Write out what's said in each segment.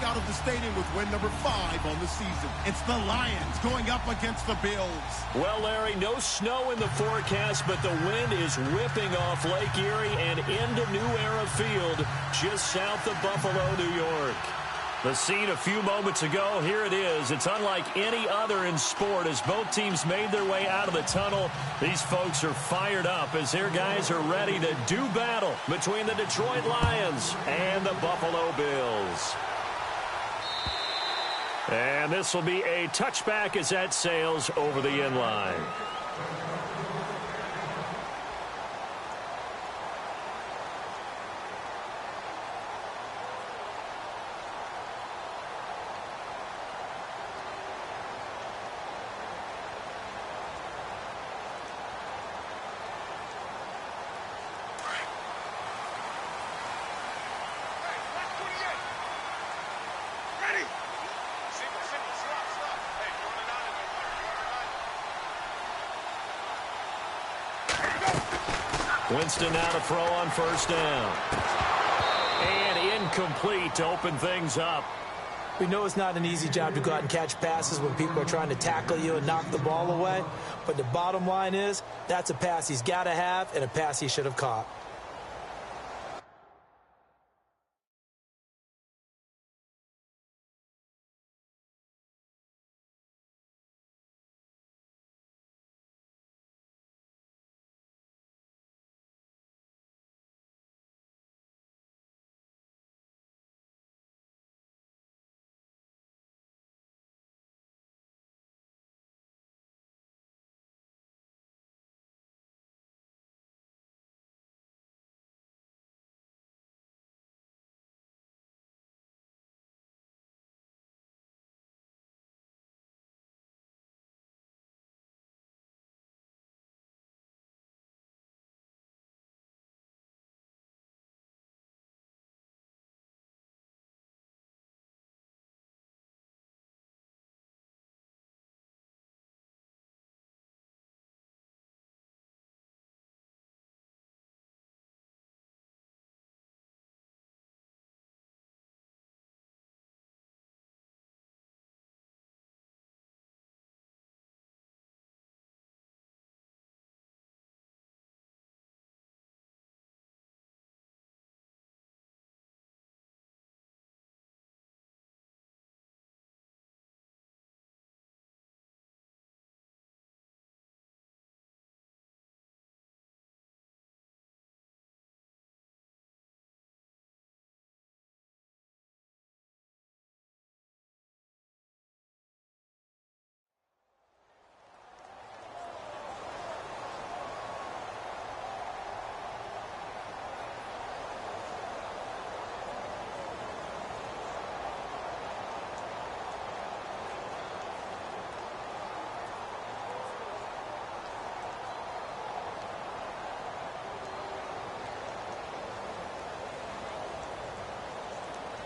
out of the stadium with win number 5 on the season. It's the Lions going up against the Bills. Well, Larry, no snow in the forecast, but the wind is whipping off Lake Erie and into New Era Field, just south of Buffalo, New York. The scene a few moments ago, here it is. It's unlike any other in sport as both teams made their way out of the tunnel. These folks are fired up as their guys are ready to do battle between the Detroit Lions and the Buffalo Bills. And this will be a touchback as that sails over the end line. Winston now to throw on first down. And incomplete to open things up. We know it's not an easy job to go out and catch passes when people are trying to tackle you and knock the ball away. But the bottom line is, that's a pass he's got to have and a pass he should have caught.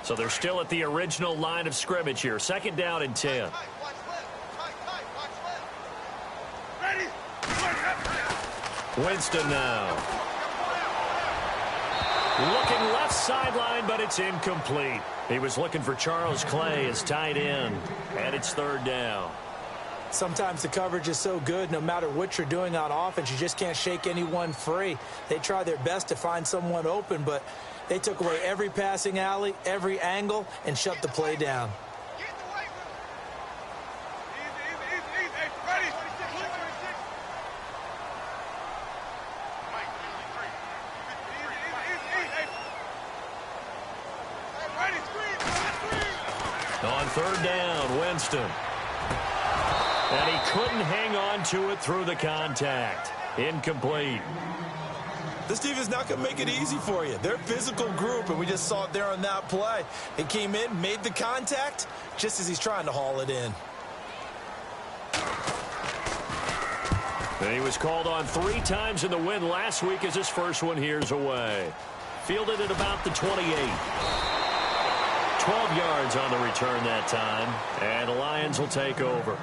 So they're still at the original line of scrimmage here. Second down and 10. Winston now. Looking left sideline, but it's incomplete. He was looking for Charles Clay as tight end, and it's third down. Sometimes the coverage is so good, no matter what you're doing on offense, you just can't shake anyone free. They try their best to find someone open, but they took away every passing alley, every angle, and shut the play down. On third down, Winston. And he couldn't hang on to it through the contact. Incomplete. This defense is not going to make it easy for you. They're a physical group, and we just saw it there on that play. He came in, made the contact, just as he's trying to haul it in. And he was called on 3 times in the win last week as his first one here's away. Fielded at about the 28. 12 yards on the return that time, and the Lions will take over.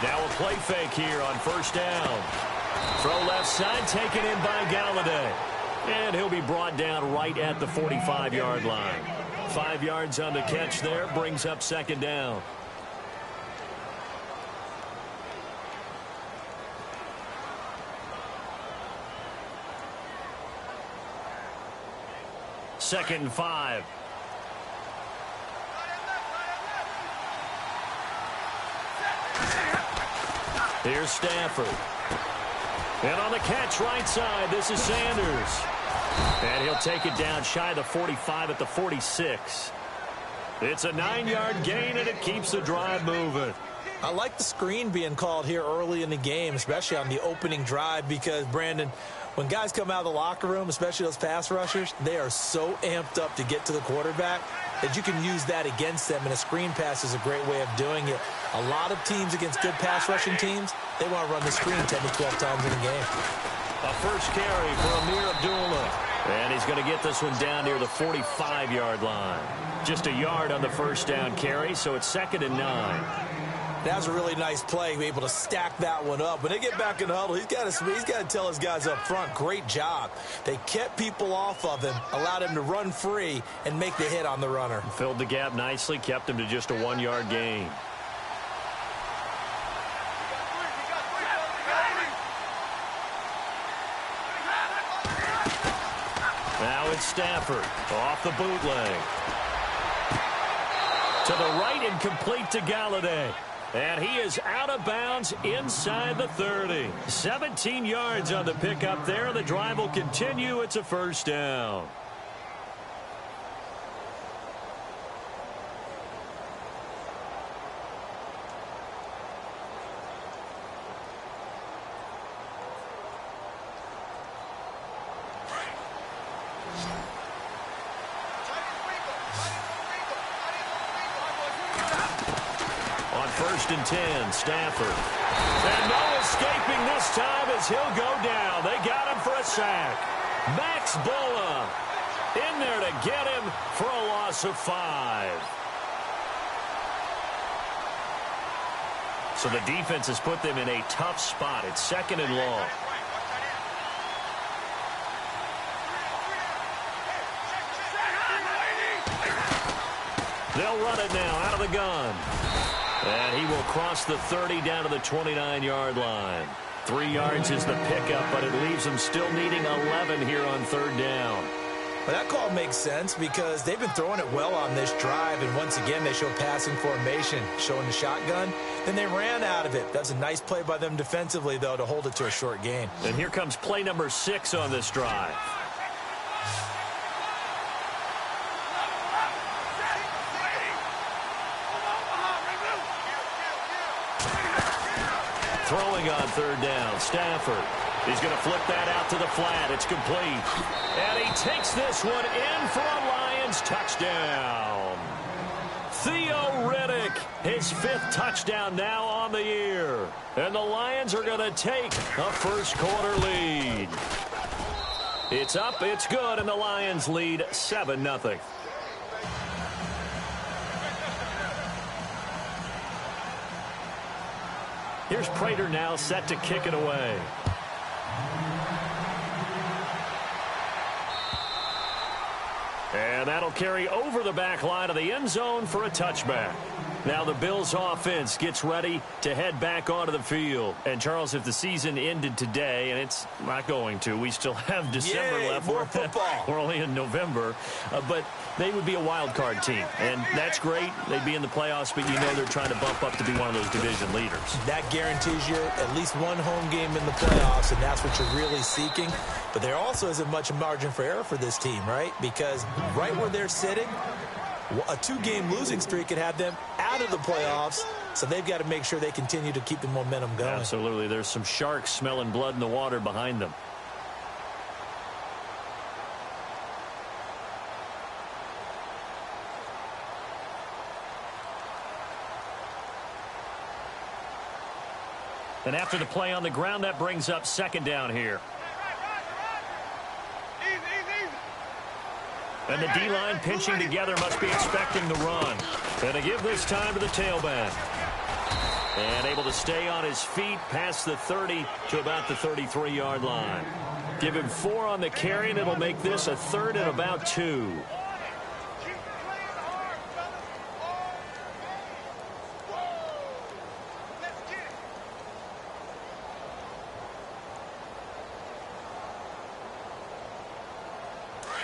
Now a play fake here on first down. Throw left side, taken in by Galladay. And he'll be brought down right at the 45-yard line. 5 yards on the catch there, brings up second down. Second and 5. Here's Stafford. And on the catch right side, this is Sanders. And he'll take it down shy of the 45 at the 46. It's a 9-yard gain, and it keeps the drive moving. I like the screen being called here early in the game, especially on the opening drive, because, Brandon, when guys come out of the locker room, especially those pass rushers, they are so amped up to get to the quarterback that you can use that against them, and a screen pass is a great way of doing it. A lot of teams against good pass rushing teams, they want to run the screen 10 to 12 times in a game. A first carry for Amir Abdullah. And he's going to get this one down near the 45-yard line. Just a yard on the first down carry, so it's 2nd and 9. That was a really nice play, able to stack that one up. When they get back in the huddle, he's got to tell his guys up front, great job. They kept people off of him, allowed him to run free, and make the hit on the runner. Filled the gap nicely, kept him to just a 1-yard gain. Now it's Stafford off the bootleg. To the right and complete to Galladay. And he is out of bounds inside the 30. 17 yards on the pickup there. The drive will continue. It's a first down. First and 10, Stafford. And no escaping this time as he'll go down. They got him for a sack. Max Bulla in there to get him for a loss of 5. So the defense has put them in a tough spot. It's 2nd and long. They'll run it now out of the gun. And he will cross the 30 down to the 29-yard line. 3 yards is the pickup, but it leaves them still needing 11 here on 3rd down. Well, that call makes sense because they've been throwing it well on this drive, and once again they show passing formation, showing the shotgun. Then they ran out of it. That's a nice play by them defensively, though, to hold it to a short gain. And here comes play number 6 on this drive. Throwing on 3rd down, Stafford. He's going to flip that out to the flat. It's complete. And he takes this one in for a Lions touchdown. Theo Riddick, his 5th touchdown now on the year. And the Lions are going to take a first-quarter lead. It's up, it's good, and the Lions lead 7-0. Here's Prater now set to kick it away. And that'll carry over the back line of the end zone for a touchback. Now the Bills offense gets ready to head back onto the field. And, Charles, if the season ended today, and it's not going to, we still have December left. More football. We're only in November. But they would be a wild card team. And that's great. They'd be in the playoffs, but you know they're trying to bump up to be one of those division leaders. That guarantees you at least one home game in the playoffs, and that's what you're really seeking. But there also isn't much margin for error for this team, right? Because right where they're sitting, a 2-game losing streak could have them out of the playoffs, so they've got to make sure they continue to keep the momentum going. Absolutely. There's some sharks smelling blood in the water behind them. And after the play on the ground, that brings up 2nd down here. And the D-line pinching together must be expecting the run. And to give this time to the tailback. And able to stay on his feet past the 30 to about the 33-yard line. Give him 4 on the carry, and it'll make this a 3rd and about 2.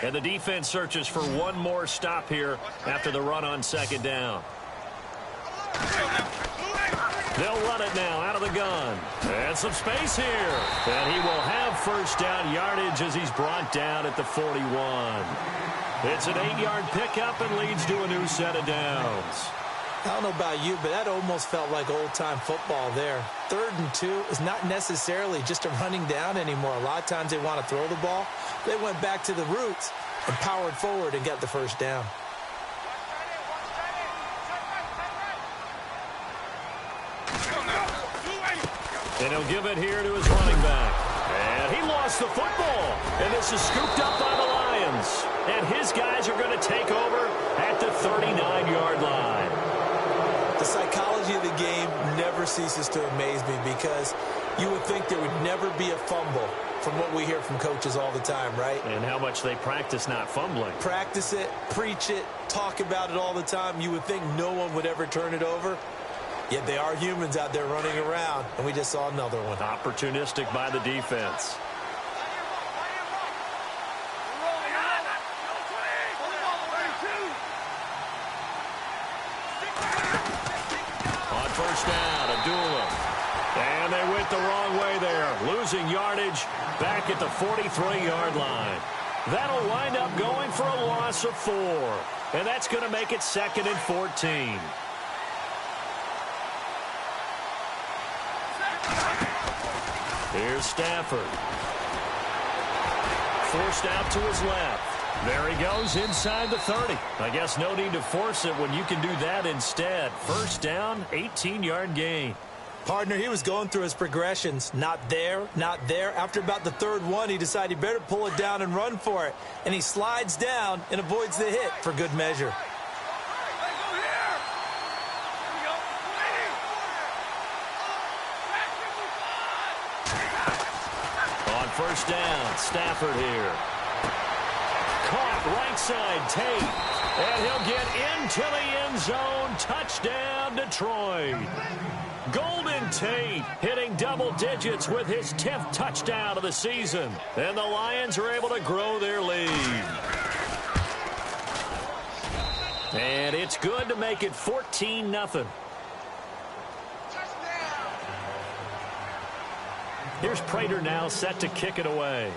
And the defense searches for one more stop here after the run on 2nd down. They'll run it now out of the gun. And some space here. And he will have 1st down yardage as he's brought down at the 41. It's an 8-yard pickup and leads to a new set of downs. I don't know about you, but that almost felt like old-time football there. 3rd and 2 is not necessarily just a running down anymore. A lot of times they want to throw the ball. They went back to the roots and powered forward and got the 1st down. And he'll give it here to his running back. And he lost the football. And this is scooped up by the Lions. And his guys are going to take over at the 39-yard line. The psychology of the game never ceases to amaze me because you would think there would never be a fumble from what we hear from coaches all the time, right? And how much they practice not fumbling. Practice it, preach it, talk about it all the time. You would think no one would ever turn it over. Yet they are humans out there running around, and we just saw another one. Opportunistic by the defense. On 1st down, Abdullah. And they went the wrong way there, losing yardage back at the 43-yard line. That'll wind up going for a loss of 4. And that's going to make it 2nd and 14. Here's Stafford. Forced out to his left. There he goes inside the 30. I guess no need to force it when you can do that instead. 1st down, 18-yard gain. Partner, he was going through his progressions. Not there, not there. After about the 3rd one, he decided he better pull it down and run for it. And he slides down and avoids the hit for good measure. On 1st down, Stafford here. Caught right side, Tate. And he'll get into the end zone. Touchdown, Detroit. Golden Tate hitting double digits with his 10th touchdown of the season. And the Lions are able to grow their lead. And it's good to make it 14-0. Here's Prater now set to kick it away.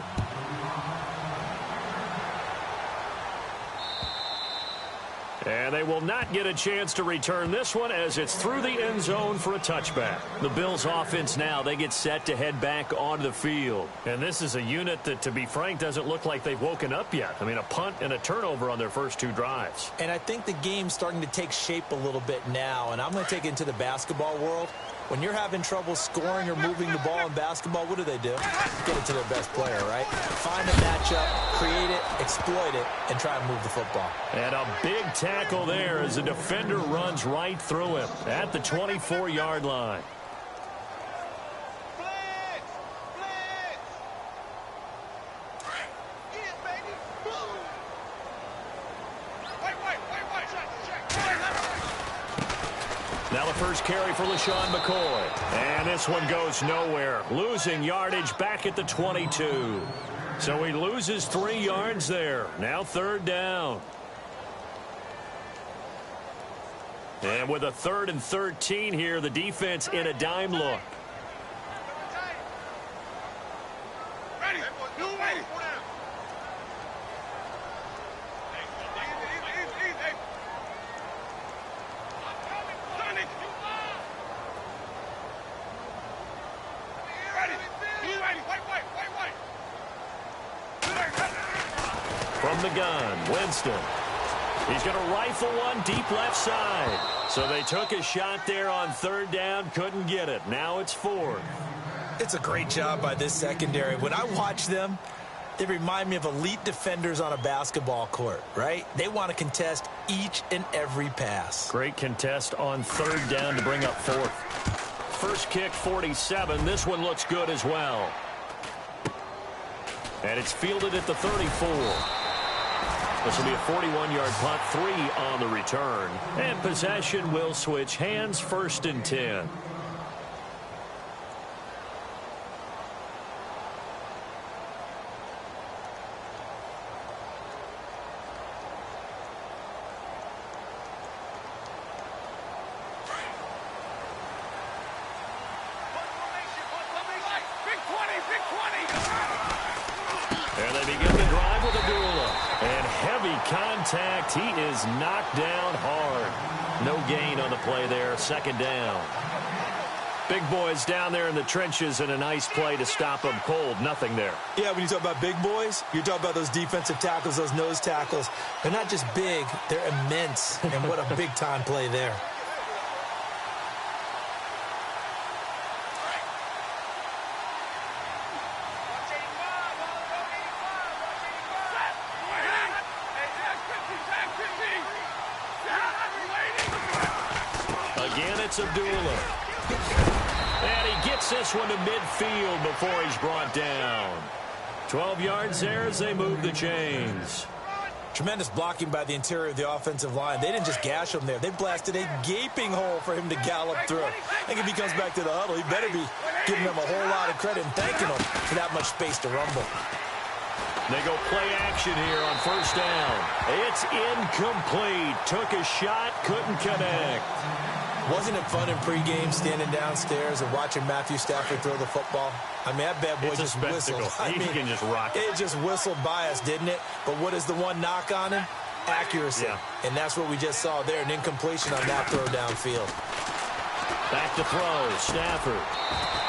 And they will not get a chance to return this one as it's through the end zone for a touchback. The Bills offense now, they get set to head back onto the field. And this is a unit that, to be frank, doesn't look like they've woken up yet. I mean, a punt and a turnover on their first 2 drives. And I think the game's starting to take shape a little bit now. And I'm going to take it into the basketball world. When you're having trouble scoring or moving the ball in basketball, what do? Get it to their best player, right? Find a matchup, create it, exploit it, and try and move the football. And a big tackle there as the defender runs right through him at the 24-yard line. Now the first carry for LaShawn McCoy. And this one goes nowhere. Losing yardage back at the 22. So he loses 3 yards there. Now 3rd down. And with a 3rd and 13 here, the defense in a dime look. From the gun, Winston. He's going to rifle one deep left side. So they took a shot there on 3rd down, couldn't get it. Now it's 4th. It's a great job by this secondary. When I watch them, they remind me of elite defenders on a basketball court, right? They want to contest each and every pass. Great contest on 3rd down to bring up 4th. first kick 47. This one looks good as well. And it's fielded at the 34. This will be a 41-yard punt, 3 on the return. And possession will switch hands, 1st and 10. Contact. He is knocked down hard. No gain on the play there. 2nd down. Big boys down there in the trenches, and a nice play to stop them cold. Nothing there. Yeah, when you talk about big boys, you're talking about those defensive tackles, those nose tackles. They're not just big, they're immense. And what a big-time play there. Again, it's Abdullah. And he gets this one to midfield before he's brought down. 12 yards there as they move the chains. Tremendous blocking by the interior of the offensive line. They didn't just gash him there. They blasted a gaping hole for him to gallop through. I think if he comes back to the huddle, he better be giving them a whole lot of credit and thanking them for that much space to rumble. They go play action here on 1st down. It's incomplete. Took a shot, couldn't connect. Wasn't it fun in pregame standing downstairs and watching Matthew Stafford throw the football? I mean, that bad boy just whistled. He can just rock it. It just whistled by us, didn't it? But what is the one knock on him? Accuracy. Yeah. And that's what we just saw there, an incompletion on that throw downfield. Back to throw, Stafford.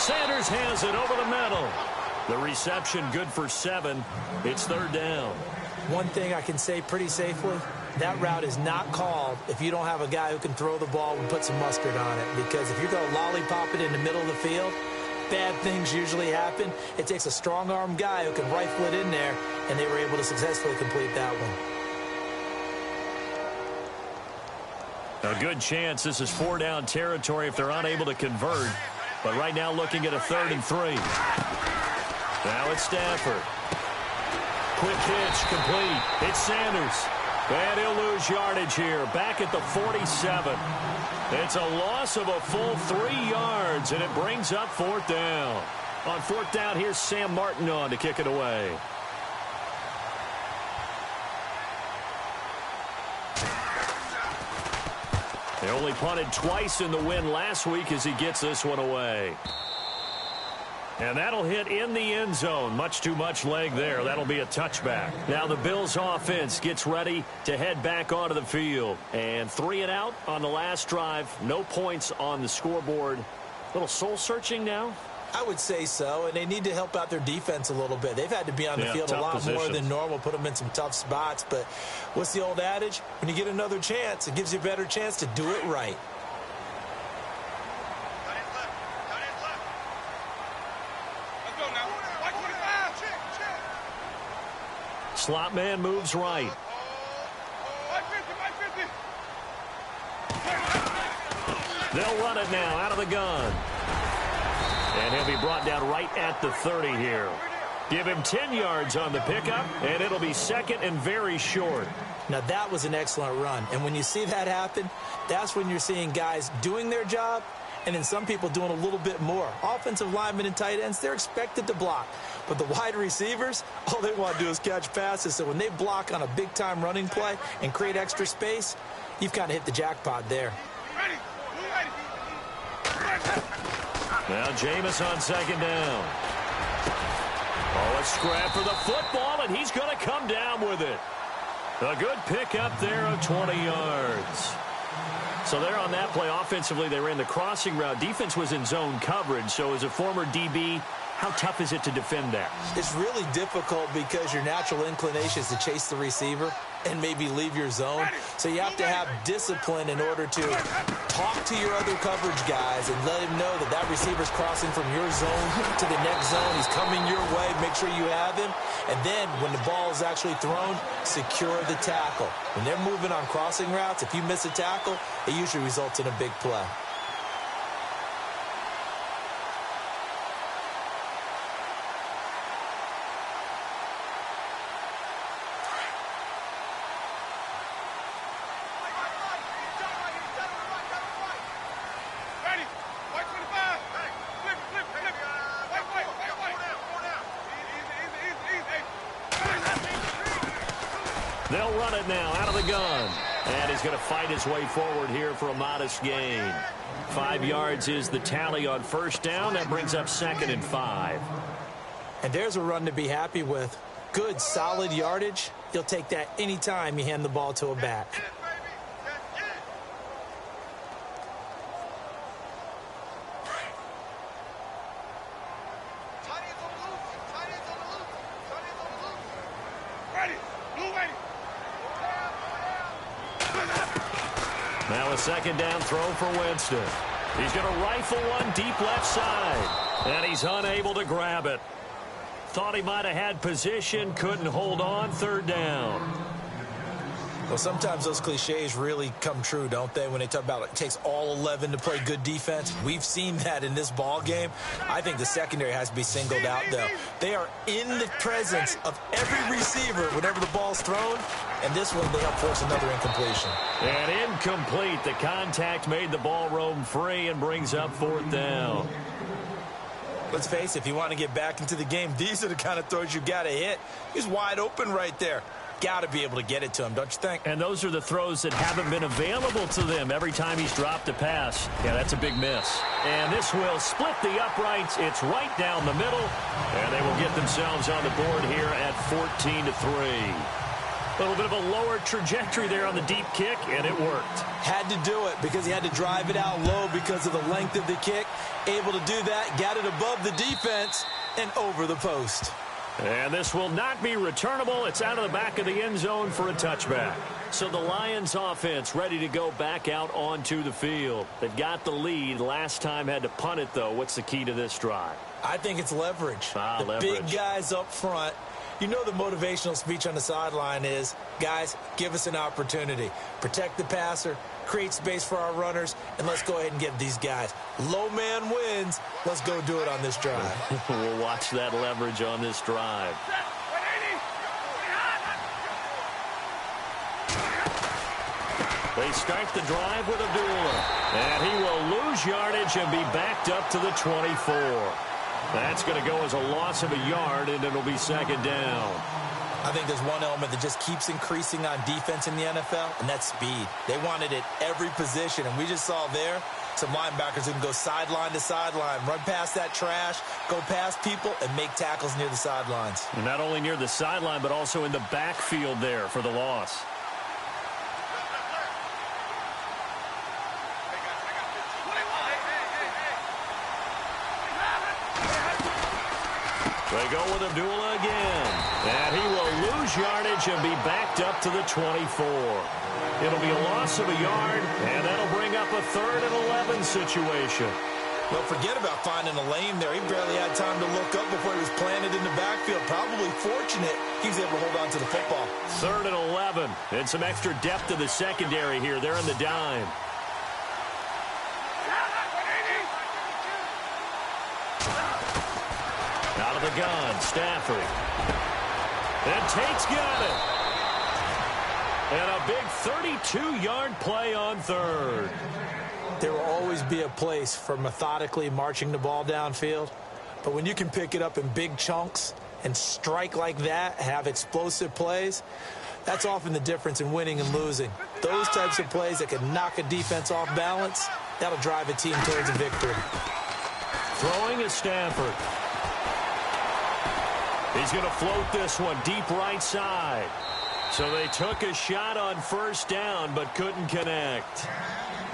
Sanders has it over the middle. The reception good for 7. It's 3rd down. One thing I can say pretty safely, that route is not called if you don't have a guy who can throw the ball and put some mustard on it. Because if you're going to lollipop it in the middle of the field, bad things usually happen. It takes a strong-arm guy who can rifle it in there, and they were able to successfully complete that one. A good chance this is 4-down territory if they're unable to convert. But right now looking at a 3rd and 3. Now it's Stafford. Quick hitch, complete. It's Sanders. And he'll lose yardage here. Back at the 47. It's a loss of a full 3 yards, and it brings up 4th down. On 4th down, here's Sam Martin on to kick it away. They only punted twice in the win last week as he gets this one away. And that'll hit in the end zone. Much too much leg there. That'll be a touchback. Now the Bills offense gets ready to head back onto the field. And 3 and out on the last drive. No points on the scoreboard. A little soul-searching now? I would say so, and they need to help out their defense a little bit. They've had to be on the field a lot more than normal, put them in some tough spots. But what's the old adage? When you get another chance, it gives you a better chance to do it right. Slot man moves right. They'll run it now out of the gun. And he'll be brought down right at the 30 here. Give him 10 yards on the pickup, and it'll be 2nd and very short. Now, that was an excellent run. And when you see that happen, that's when you're seeing guys doing their job and then some people doing a little bit more. Offensive linemen and tight ends, they're expected to block. But the wide receivers, all they want to do is catch passes. So when they block on a big-time running play and create extra space, you've kind of hit the jackpot there. Now Jameis on 2nd down. Oh, a scrap for the football, and he's going to come down with it. A good pickup there of 20 yards. So there on that play, offensively, they ran the crossing route. Defense was in zone coverage. So as a former DB, how tough is it to defend that? It's really difficult because your natural inclination is to chase the receiver and maybe leave your zone. So you have to have discipline in order to talk to your other coverage guys and let him know that that receiver's crossing from your zone to the next zone. He's coming your way. Make sure you have him. And then when the ball is actually thrown, secure the tackle. When they're moving on crossing routes, if you miss a tackle, it usually results in a big play. They'll run it now out of the gun. And he's going to fight his way forward here for a modest gain. 5 yards is the tally on first down. That brings up 2nd and 5. And there's a run to be happy with. Good, solid yardage. You'll take that anytime you hand the ball to a back. Now a 2nd down throw for Winston. He's going to rifle one deep left side. And he's unable to grab it. Thought he might have had position, couldn't hold on. 3rd down. Well, sometimes those cliches really come true, don't they? When they talk about it takes all 11 to play good defense. We've seen that in this ball game. I think the secondary has to be singled out, though. They are in the presence of every receiver whenever the ball's thrown. And this one, they help force another incompletion. And incomplete. The contact made the ball roam free and brings up 4th down. Let's face it, if you want to get back into the game, these are the kind of throws you got to hit. He's wide open right there. Got to be able to get it to him, don't you think? And those are the throws that haven't been available to them every time he's dropped a pass. Yeah, that's a big miss. And this will split the uprights. It's right down the middle. And they will get themselves on the board here at 14-3. A little bit of a lower trajectory there on the deep kick, and it worked. Had to do it because he had to drive it out low because of the length of the kick. Able to do that, got it above the defense, and over the post. And this will not be returnable. It's out of the back of the end zone for a touchback. So the Lions offense ready to go back out onto the field. They've got the lead. Last time had to punt it, though. What's the key to this drive? I think it's leverage. Leverage. Big guys up front. You know the motivational speech on the sideline is, guys, give us an opportunity. Protect the passer, create space for our runners, and let's go ahead and give these guys. Low man wins. Let's go do it on this drive. We'll watch that leverage on this drive. They start the drive with Abdullah. And he will lose yardage and be backed up to the 24. That's going to go as a loss of a yard, and it'll be 2nd down. I think there's one element that just keeps increasing on defense in the NFL, and that's speed. They want it at every position, and we just saw there some linebackers who can go sideline to sideline, run past that trash, go past people, and make tackles near the sidelines. And not only near the sideline, but also in the backfield there for the loss. They go with Abdullah again. And he will lose yardage and be backed up to the 24. It'll be a loss of a yard, and that'll bring up a 3rd and 11 situation. Well, forget about finding a lane there. He barely had time to look up before he was planted in the backfield. Probably fortunate he was able to hold on to the football. 3rd and 11. And some extra depth to the secondary here. They're in the dime. Out of the gun, Stafford. And Tate's got it. And a big 32-yard play on 3rd. There will always be a place for methodically marching the ball downfield. But when you can pick it up in big chunks and strike like that, have explosive plays, that's often the difference in winning and losing. Those types of plays that can knock a defense off balance, that'll drive a team towards a victory. Throwing is Stafford. He's going to float this one deep right side. So they took a shot on 1st down, but couldn't connect.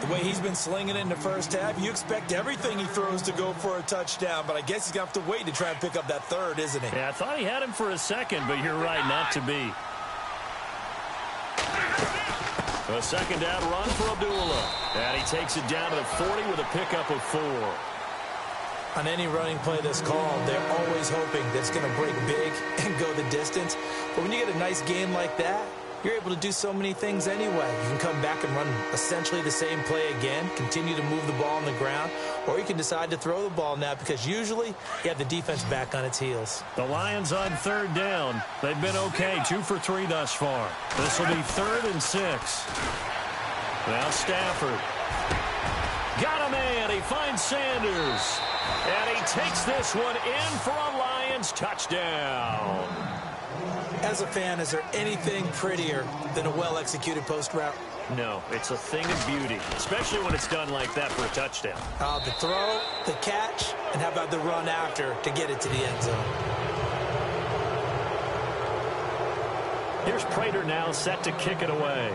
The way he's been slinging it in the first half, you expect everything he throws to go for a touchdown, but I guess he's going to have to wait to try and pick up that 3rd, isn't he? Yeah, I thought he had him for a second, but you're right, not to be. A 2nd down run for Abdullah. And he takes it down to the 40 with a pickup of 4. On any running play that's called, they're always hoping that it's going to break big and go the distance. But when you get a nice game like that, you're able to do so many things anyway. You can come back and run essentially the same play again, continue to move the ball on the ground, or you can decide to throw the ball now because usually you have the defense back on its heels. The Lions on 3rd down. They've been okay, 2 for 3 thus far. This will be 3rd and 6. Now Stafford. Got a man. He finds Sanders. And he takes this one in for a Lions touchdown. As a fan, is there anything prettier than a well-executed post route? No, it's a thing of beauty, especially when it's done like that for a touchdown. The throw, the catch, and how about the run after to get it to the end zone? Here's Prater now set to kick it away.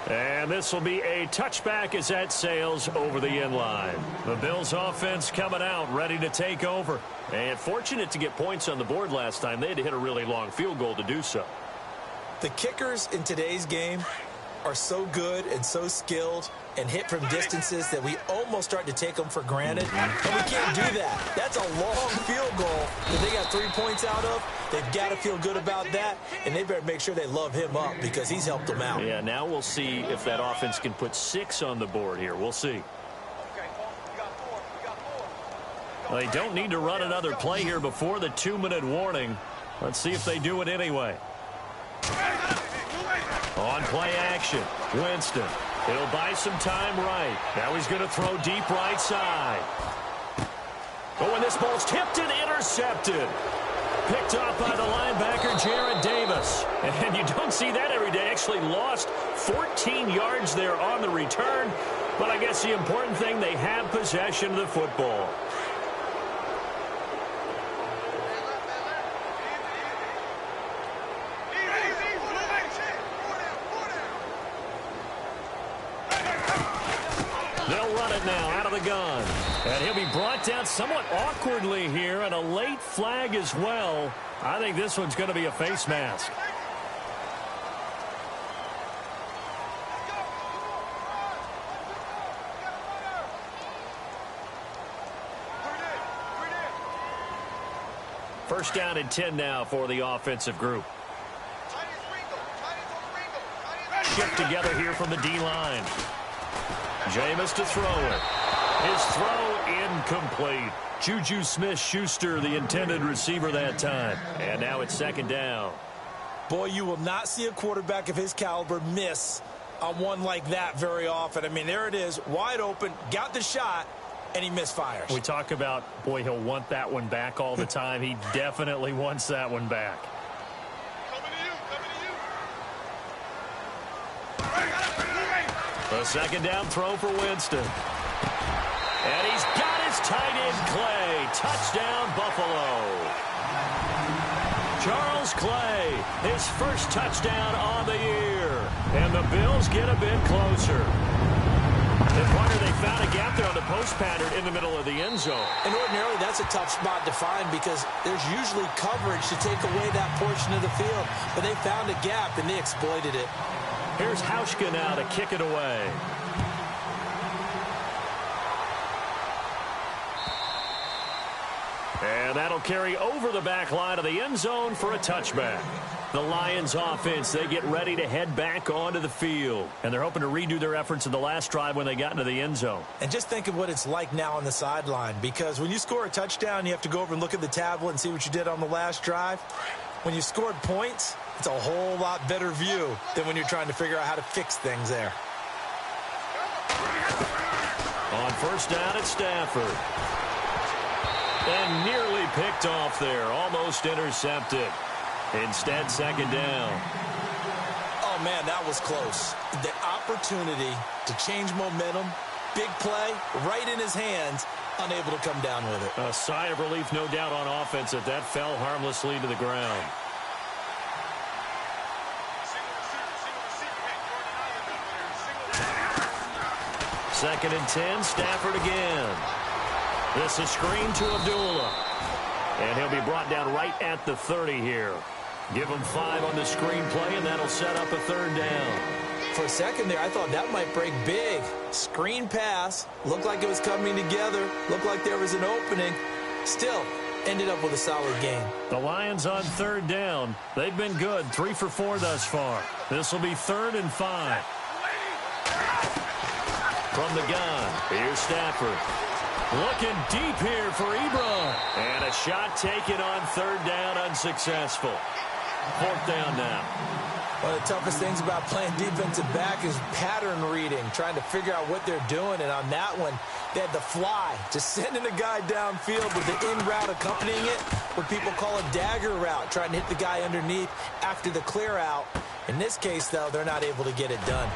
And this will be a touchback as that sails over the end line. The Bills offense coming out, ready to take over. And fortunate to get points on the board last time. They had to hit a really long field goal to do so. The kickers in today's game are so good and so skilled and hit from distances that we almost start to take them for granted. And we can't do that. That's a long field goal that they got 3 points out of. They've got to feel good about that, and they better make sure they love him up because he's helped them out. Yeah, now we'll see if that offense can put 6 on the board here. We'll see. Well, they don't need to run another play here before the 2-minute warning. Let's see if they do it anyway. On play action, Winston. He'll buy some time right. Now he's going to throw deep right side. Oh, and this ball's tipped and intercepted. Picked off by the linebacker, Jared Davis. And you don't see that every day. Actually lost 14 yards there on the return. But I guess the important thing, they have possession of the football. They'll run it now out of the gun. And he'll be brought down somewhat awkwardly here, and a late flag as well. I think this one's going to be a face mask. First down and 10 now for the offensive group. Shift together here from the D-line. Jameis to throw it. His throw incomplete. Juju Smith-Schuster, the intended receiver that time. And now it's second down. Boy, you will not see a quarterback of his caliber miss on one like that very often. I mean, there it is, wide open, got the shot, and he misfires. We talk about, boy, he'll want that one back all the time. He definitely wants that one back. A second down throw for Winston. And he's got his tight end, Clay. Touchdown, Buffalo. Charles Clay, his first touchdown on the year. And the Bills get a bit closer. And Carter, they found a gap there on the post pattern in the middle of the end zone. And ordinarily, that's a tough spot to find because there's usually coverage to take away that portion of the field. But they found a gap, and they exploited it. Here's Hauschka now to kick it away. And that'll carry over the back line of the end zone for a touchback. The Lions offense, they get ready to head back onto the field. And they're hoping to redo their efforts in the last drive when they got into the end zone. And just think of what it's like now on the sideline, because when you score a touchdown, you have to go over and look at the tablet and see what you did on the last drive. When you scored points, it's a whole lot better view than when you're trying to figure out how to fix things there. On first down at Stafford. And nearly picked off there. Almost intercepted. Instead, second down. Oh, man, that was close. The opportunity to change momentum, big play, right in his hands, unable to come down with it. A sigh of relief, no doubt, on offense that fell harmlessly to the ground. Second and 10, Stafford again. This is screen to Abdullah. And he'll be brought down right at the 30 here. Give him 5 on the screen play, and that'll set up a third down. For a second there, I thought that might break big. Screen pass. Looked like it was coming together. Looked like there was an opening. Still, ended up with a solid game. The Lions on third down. They've been good. 3 for 4 thus far. This will be 3rd and 5. From the gun, here's Stafford. Looking deep here for Ebron. And a shot taken on third down, unsuccessful. 4th down now. One of the toughest things about playing defensive back is pattern reading, trying to figure out what they're doing. And on that one, They had the fly, just sending a guy downfield with the in route accompanying it, what people call a dagger route, trying to hit the guy underneath after the clear out. In this case, though, they're not able to get it done.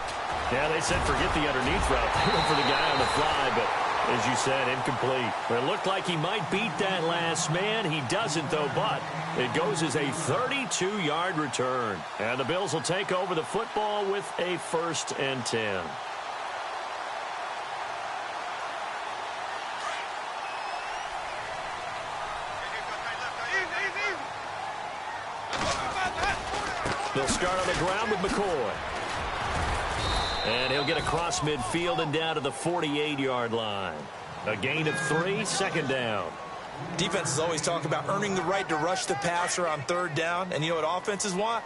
Yeah, they said forget the underneath route. They went for the guy on the fly, but as you said, incomplete. It looked like he might beat that last man. He doesn't, though, but it goes as a 32-yard return. And the Bills will take over the football with a 1st and 10. They'll start on the ground with McCoy. And he'll get across midfield and down to the 48-yard line. A gain of 3, 2nd down. Defenses always talk about earning the right to rush the passer on 3rd down. And you know what offenses want?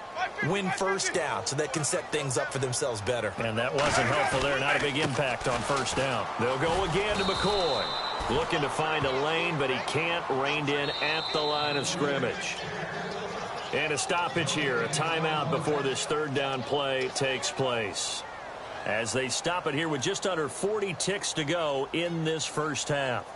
Win 1st down so they can set things up for themselves better. And that wasn't helpful there. Not a big impact on 1st down. They'll go again to McCoy. Looking to find a lane, but he can't. Reined in at the line of scrimmage. And a stoppage here. A timeout before this 3rd down play takes place. As they stop it here with just under 40 ticks to go in this 1st half.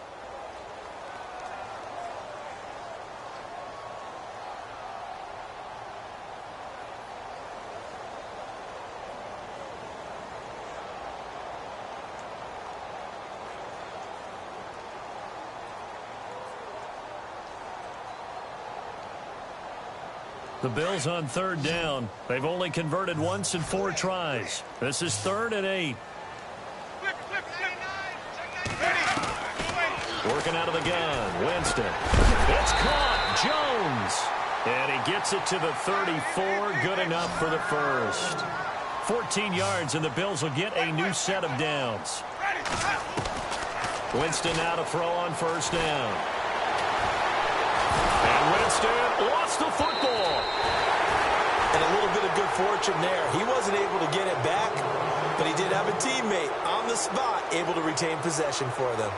The Bills on 3rd down. They've only converted once in 4 tries. This is 3rd and 8. Working out of the gun. Winston. It's caught. Jones. And he gets it to the 34. Good enough for the 1st. 14 yards, and the Bills will get a new set of downs. Winston now to throw on 1st down. And Winston lost the football. And a little bit of good fortune there. He wasn't able to get it back, but he did have a teammate on the spot able to retain possession for them.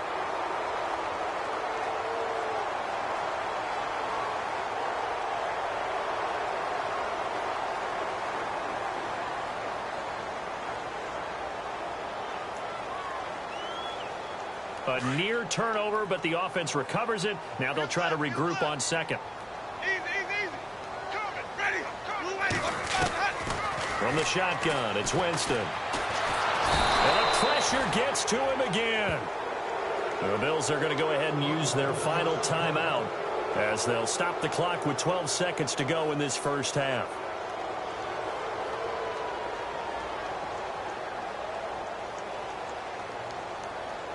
A near turnover, but the offense recovers it. Now they'll try to regroup on 2nd. From the shotgun, it's Winston. And the pressure gets to him again. The Bills are going to go ahead and use their final timeout as they'll stop the clock with 12 seconds to go in this 1st half.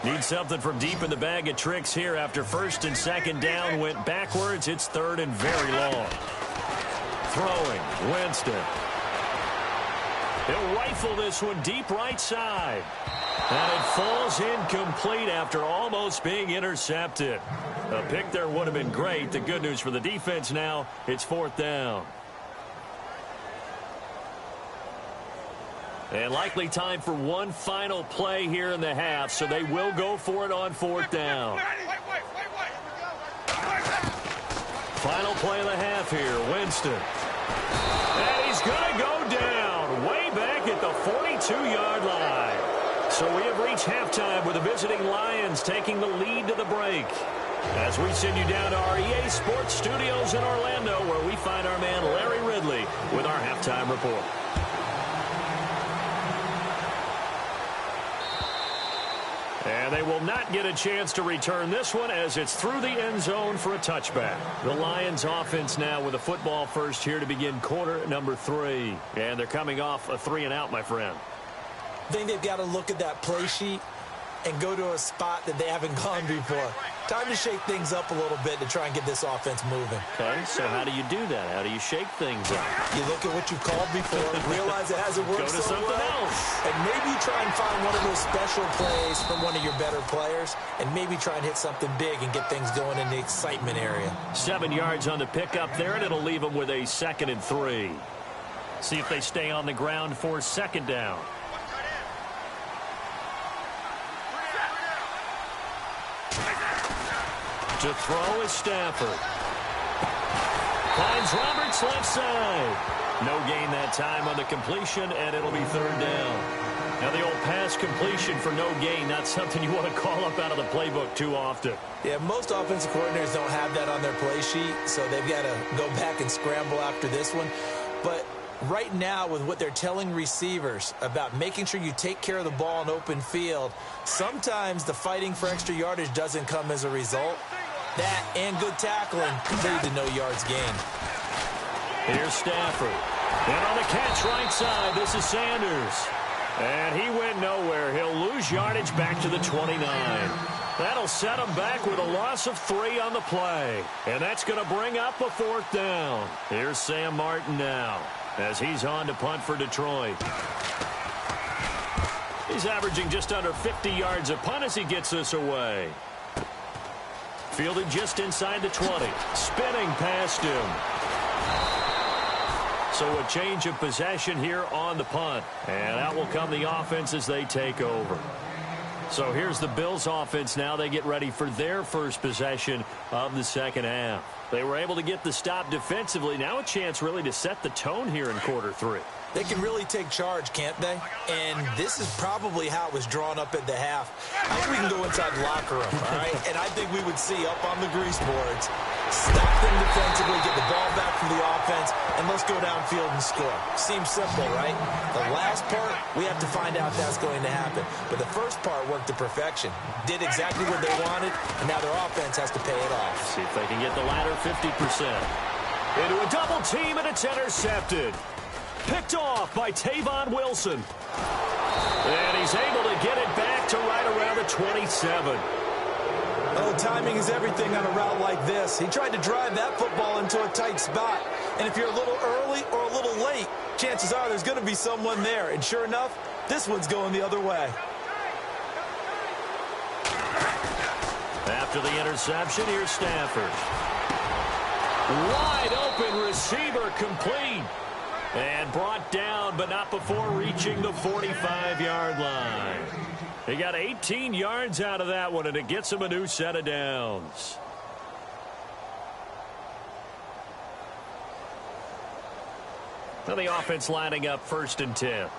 Need something from deep in the bag of tricks here after 1st and 2nd down went backwards. It's 3rd and very long. Throwing, Winston. He'll rifle this one deep right side. And it falls incomplete after almost being intercepted. A pick there would have been great. The good news for the defense now, it's 4th down. And likely time for one final play here in the half, so they will go for it on 4th down. Final play of the half here, Winston. And he's going to go down way back at the 42-yard line. So we have reached halftime with the visiting Lions taking the lead to the break. As we send you down to our EA Sports Studios in Orlando, where we find our man Larry Ridley with our halftime report. And they will not get a chance to return this one as it's through the end zone for a touchback. The Lions offense now with a football first here to begin quarter number 3. And they're coming off a 3-and-out, my friend. I think they've got to look at that play sheet and go to a spot that they haven't gone before. Time to shake things up a little bit to try and get this offense moving. Okay, so how do you do that? How do you shake things up? You look at what you called before, realize it hasn't worked Go to so something well, else. and maybe try and find one of those special plays from one of your better players, and maybe try and hit something big and get things going in the excitement area. 7 yards on the pickup there, and it'll leave them with a 2nd and 3. See if they stay on the ground for 2nd down. To throw is Stafford. Finds Roberts left side. No gain that time on the completion, and it'll be third down. Now, the old pass completion for no gain, not something you want to call up out of the playbook too often. Yeah, most offensive coordinators don't have that on their play sheet, so they've got to go back and scramble after this one. But right now, with what they're telling receivers about making sure you take care of the ball in open field, sometimes the fighting for extra yardage doesn't come as a result. That and good tackling lead to no yards gained. Here's Stafford. And on the catch right side, this is Sanders. And he went nowhere. He'll lose yardage back to the 29. That'll set him back with a loss of 3 on the play. And that's going to bring up a fourth down. Here's Sam Martin now as he's on to punt for Detroit. He's averaging just under 50 yards a punt as he gets this away. Fielded just inside the 20. Spinning past him. So a change of possession here on the punt. And out will come the offense as they take over. So here's the Bills offense now. They get ready for their first possession of the second half. They were able to get the stop defensively. Now a chance really to set the tone here in quarter 3. They can really take charge, can't they? And this is probably how it was drawn up at the half. I think we can go inside the locker room, all right? And I think we would see up on the grease boards, stop them defensively, get the ball back from the offense, and let's go downfield and score. Seems simple, right? The last part, we have to find out if that's going to happen. But the first part worked to perfection. Did exactly what they wanted, and now their offense has to pay it off. See if they can get the latter 50%. Into a double team, and it's intercepted. Picked off by Tavon Wilson. And he's able to get it back to right around the 27. Oh, timing is everything on a route like this. He tried to drive that football into a tight spot. And if you're a little early or a little late, chances are there's going to be someone there. And sure enough, this one's going the other way. After the interception, here's Stafford. Wide open receiver complete. And brought down, but not before reaching the 45-yard line. He got 18 yards out of that one, and it gets him a new set of downs. Now the offense lining up 1st and 10.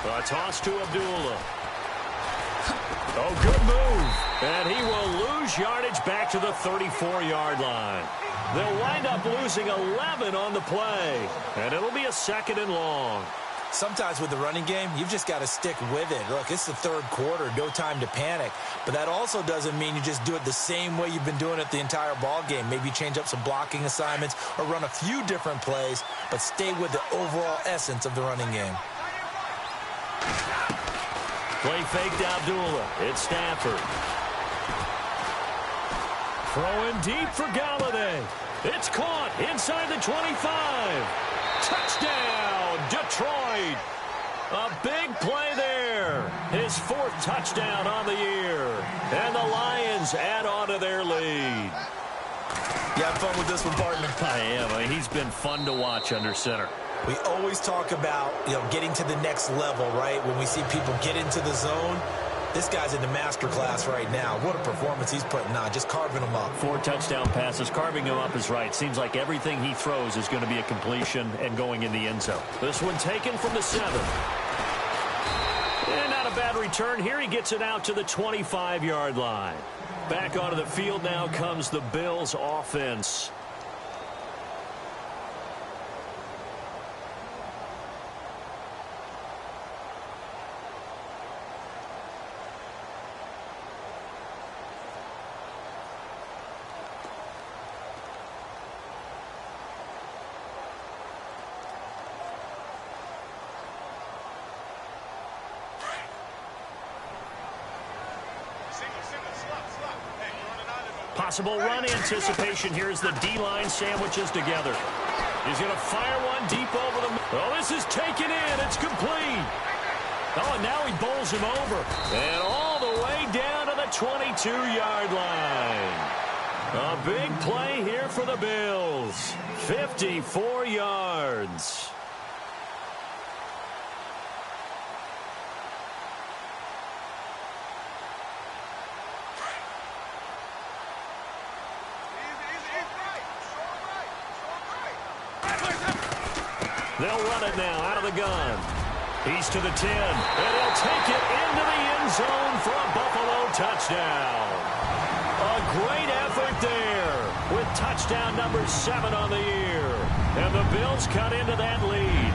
A toss to Abdullah. Oh, good move. And he will lose yardage back to the 34-yard line. They'll wind up losing 11 on the play. And it'll be a 2nd and long. Sometimes with the running game, you've just got to stick with it. Look, it's the 3rd quarter, no time to panic. But that also doesn't mean you just do it the same way you've been doing it the entire ball game. Maybe change up some blocking assignments or run a few different plays, but stay with the overall essence of the running game. Play fake to Abdullah. It's Stafford. Throwing deep for Galladay. It's caught inside the 25. Touchdown, Detroit. A big play there. His 4th touchdown on the year. And the Lions add on to their lead. You have fun with this one, partner? I am. I mean, he's been fun to watch under center. We always talk about, getting to the next level, right? When we see people get into the zone, this guy's in the master class right now. What a performance he's putting on, just carving them up. 4 touchdown passes, carving him up is right. Seems like everything he throws is going to be a completion and going in the end zone. This one taken from the 7. And not a bad return here. He gets it out to the 25-yard line. Back onto the field now comes the Bills offense. Possible run anticipation here as the D-line sandwiches together. He's going to fire one deep over the... Oh, this is taken in. It's complete. Oh, and now he bowls him over. And all the way down to the 22-yard line. A big play here for the Bills. 54 yards. They'll run it now out of the gun. He's to the 10, and he'll take it into the end zone for a Buffalo touchdown. A great effort there with touchdown number 7 on the year. And the Bills cut into that lead.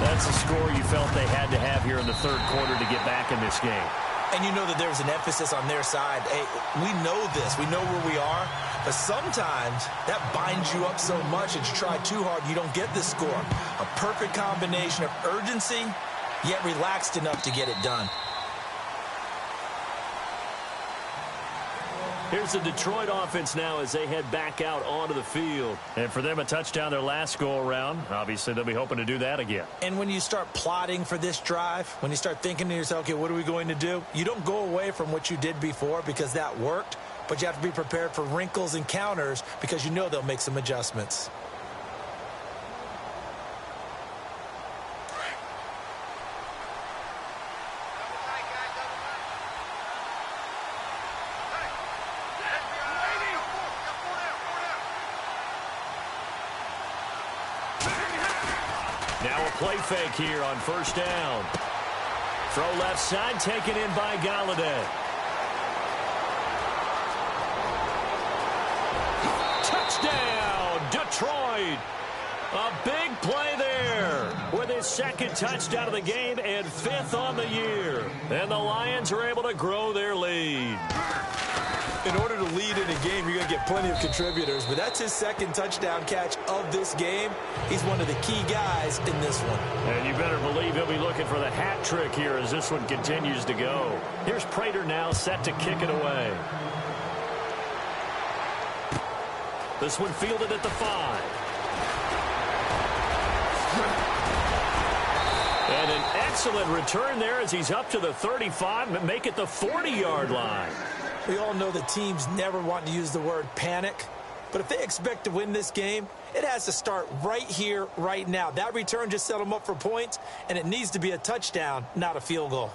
That's a score you felt they had to have here in the third quarter to get back in this game. And you know that there's an emphasis on their side. Hey, we know this. We know where we are. But sometimes that binds you up so much that you try too hard, you don't get this score. A perfect combination of urgency, yet relaxed enough to get it done. Here's the Detroit offense now as they head back out onto the field. And for them, a touchdown their last go-around. Obviously, they'll be hoping to do that again. And when you start plotting for this drive, when you start thinking to yourself, okay, what are we going to do? You don't go away from what you did before because that worked, but you have to be prepared for wrinkles and counters because you know they'll make some adjustments. Now a play fake here on first down. Throw left side, taken in by Galladay. Touchdown, Detroit. A big play there with his second touchdown of the game and 5th on the year. And the Lions are able to grow their lead. In order to lead in a game, you're going to get plenty of contributors, but that's his second touchdown catch of this game. He's one of the key guys in this one. And you better believe he'll be looking for the hat trick here as this one continues to go. Here's Prater now set to kick it away. This one fielded at the 5. And an excellent return there as he's up to the 35 and make it the 40-yard line. We all know that teams never want to use the word panic, but if they expect to win this game, it has to start right here, right now. That return just set them up for points, and it needs to be a touchdown, not a field goal.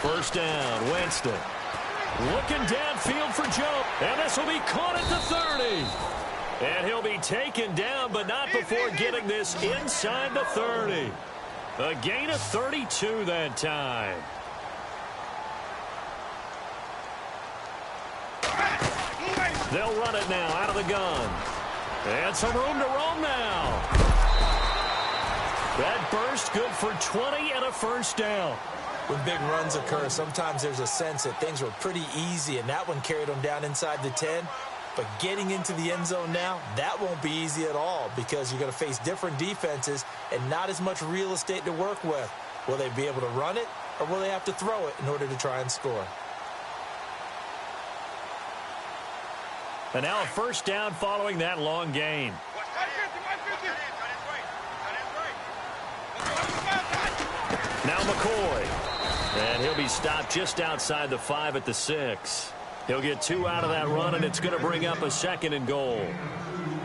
First down, Winston. Looking downfield for Joe. And this will be caught at the 30. And he'll be taken down, but not before getting this inside the 30. A gain of 32 that time. They'll run it now out of the gun. And some room to roam now. That burst good for 20 and a first down. When big runs occur, sometimes there's a sense that things were pretty easy, and that one carried them down inside the 10. But getting into the end zone now, that won't be easy at all because you're going to face different defenses and not as much real estate to work with. Will they be able to run it, or will they have to throw it in order to try and score? And now a first down following that long gain. Now McCoy. And he'll be stopped just outside the 5 at the 6. He'll get 2 out of that run, and it's going to bring up a 2nd and goal.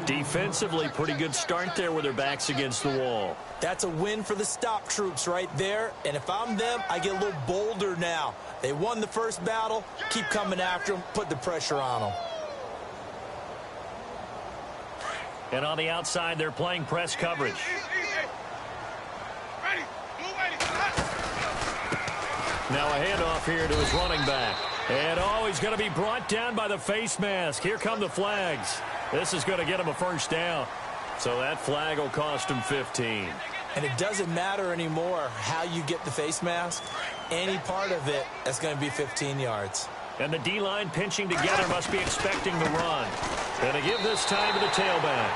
Defensively, pretty good start there with their backs against the wall. That's a win for the stop troops right there. And if I'm them, I get a little bolder now. They won the first battle. Keep coming after them. Put the pressure on them. And on the outside, they're playing press coverage. Now a handoff here to his running back. And, oh, he's going to be brought down by the face mask. Here come the flags. This is going to get him a first down. So that flag will cost him 15. And it doesn't matter anymore how you get the face mask. Any part of it, that's going to be 15 yards. And the D-line pinching together must be expecting the run. And to give this time to the tailback.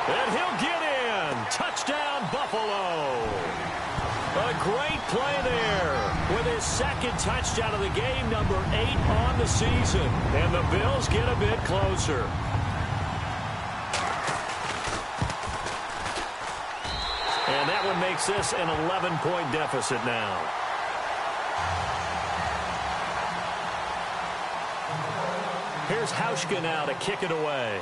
And he'll get in. Touchdown, Buffalo. A great play there with his second touchdown of the game, number 8 on the season. And the Bills get a bit closer. And that one makes this an 11-point deficit now. Here's Hauschka now to kick it away.